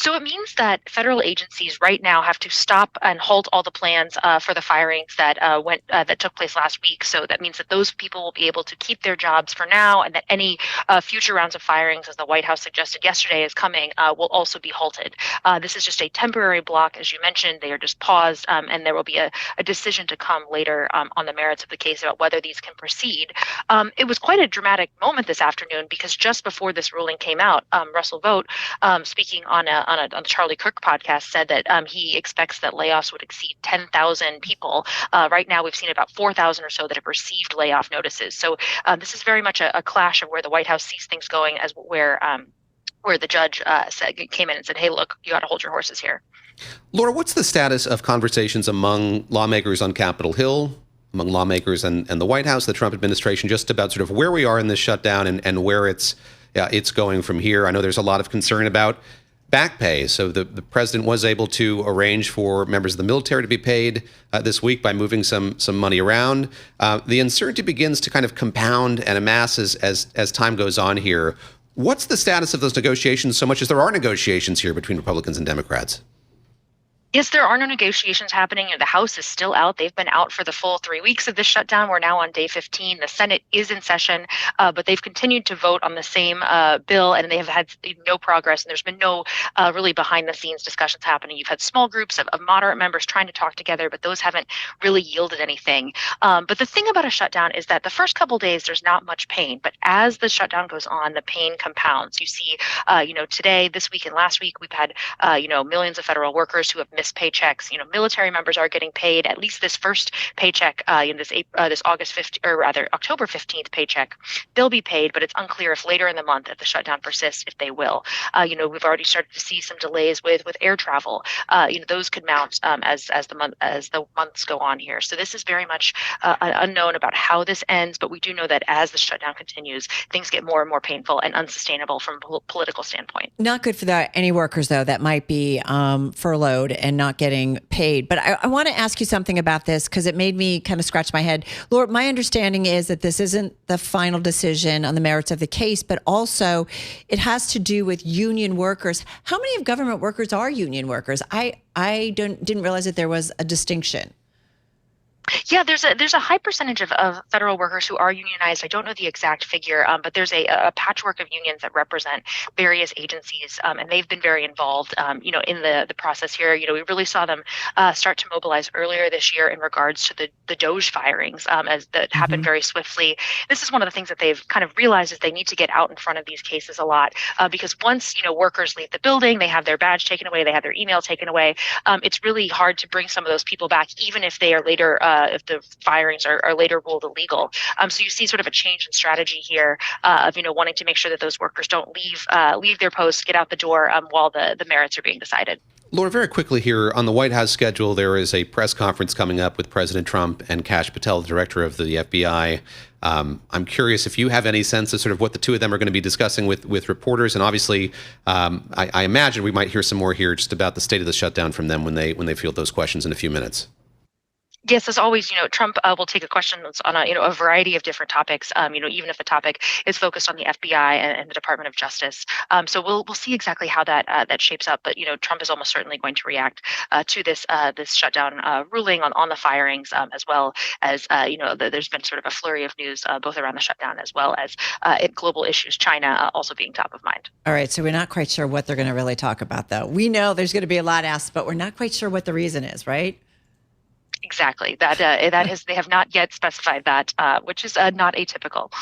So it means that federal agencies right now have to stop and halt all the plans for the firings that took place last week. So that means that those people will be able to keep their jobs for now, and that any future rounds of firings, as the White House suggested yesterday, is coming, will also be halted. This is just a temporary block, as you mentioned. They are just paused, and there will be a decision to come later on the merits of the case about whether these can proceed. It was quite a dramatic moment this afternoon because just before this ruling came out, Russ Vought, speaking on a Charlie Kirk podcast, said that he expects that layoffs would exceed 10,000 people. Right now, we've seen about 4,000 or so that have received layoff notices. So this is very much a clash of where the White House sees things going as where the judge came in and said, "Hey, look, you got to hold your horses here." Laura, what's the status of conversations among lawmakers on Capitol Hill, among lawmakers and the White House, the Trump administration, just about sort of where we are in this shutdown and where it's going from here? I know there's a lot of concern about back pay. So the president was able to arrange for members of the military to be paid this week by moving some money around. The uncertainty begins to kind of compound and amass as time goes on here. What's the status of those negotiations, so much as there are negotiations here between Republicans and Democrats? Yes, there are no negotiations happening. The House is still out. They've been out for the full 3 weeks of this shutdown. We're now on day 15. The Senate is in session, but they've continued to vote on the same bill, and they have had no progress. And there's been no really behind-the-scenes discussions happening. You've had small groups of moderate members trying to talk together, but those haven't really yielded anything. But the thing about a shutdown is that the first couple days, there's not much pain. But as the shutdown goes on, the pain compounds. You see, today, this week, and last week, we've had, millions of federal workers who have missed paychecks. Military members are getting paid at least this first paycheck this October 15th paycheck. They'll be paid, but it's unclear if later in the month, if the shutdown persists, if they will. We've already started to see some delays with air travel. Those could mount as the months go on here. So this is very much unknown about how this ends, but we do know that as the shutdown continues, things get more and more painful and unsustainable from a political standpoint. Not good for any workers, though, that might be furloughed and not getting paid. But I want to ask you something about this because it made me kind of scratch my head. Laura, my understanding is that this isn't the final decision on the merits of the case, but also it has to do with union workers. How many of government workers are union workers? I didn't realize that there was a distinction. Yeah, there's a high percentage of federal workers who are unionized. I don't know the exact figure, but there's a patchwork of unions that represent various agencies, and they've been very involved, in the process here. We really saw them start to mobilize earlier this year in regards to the Doge firings, as that happened very swiftly. This is one of the things that they've kind of realized is they need to get out in front of these cases a lot, because once workers leave the building, they have their badge taken away, they have their email taken away. It's really hard to bring some of those people back, even if they are later. If the firings are later ruled illegal. So you see sort of a change in strategy here of wanting to make sure that those workers don't leave their posts, get out the door while the merits are being decided. Laura, very quickly here, on the White House schedule, there is a press conference coming up with President Trump and Kash Patel, the director of the FBI. I'm curious if you have any sense of sort of what the two of them are going to be discussing with reporters. And obviously, I imagine we might hear some more here just about the state of the shutdown from them when they field those questions in a few minutes. Yes, as always, Trump will take a question on a variety of different topics, even if the topic is focused on the FBI and the Department of Justice. So we'll see exactly how that shapes up. But, Trump is almost certainly going to react to this shutdown ruling on the firings, as well as, there's been sort of a flurry of news both around the shutdown as well as in global issues, China also being top of mind. All right. So we're not quite sure what they're going to really talk about, though. We know there's going to be a lot asked, but we're not quite sure what the reason is, right? Exactly. They have not yet specified that, which is not atypical.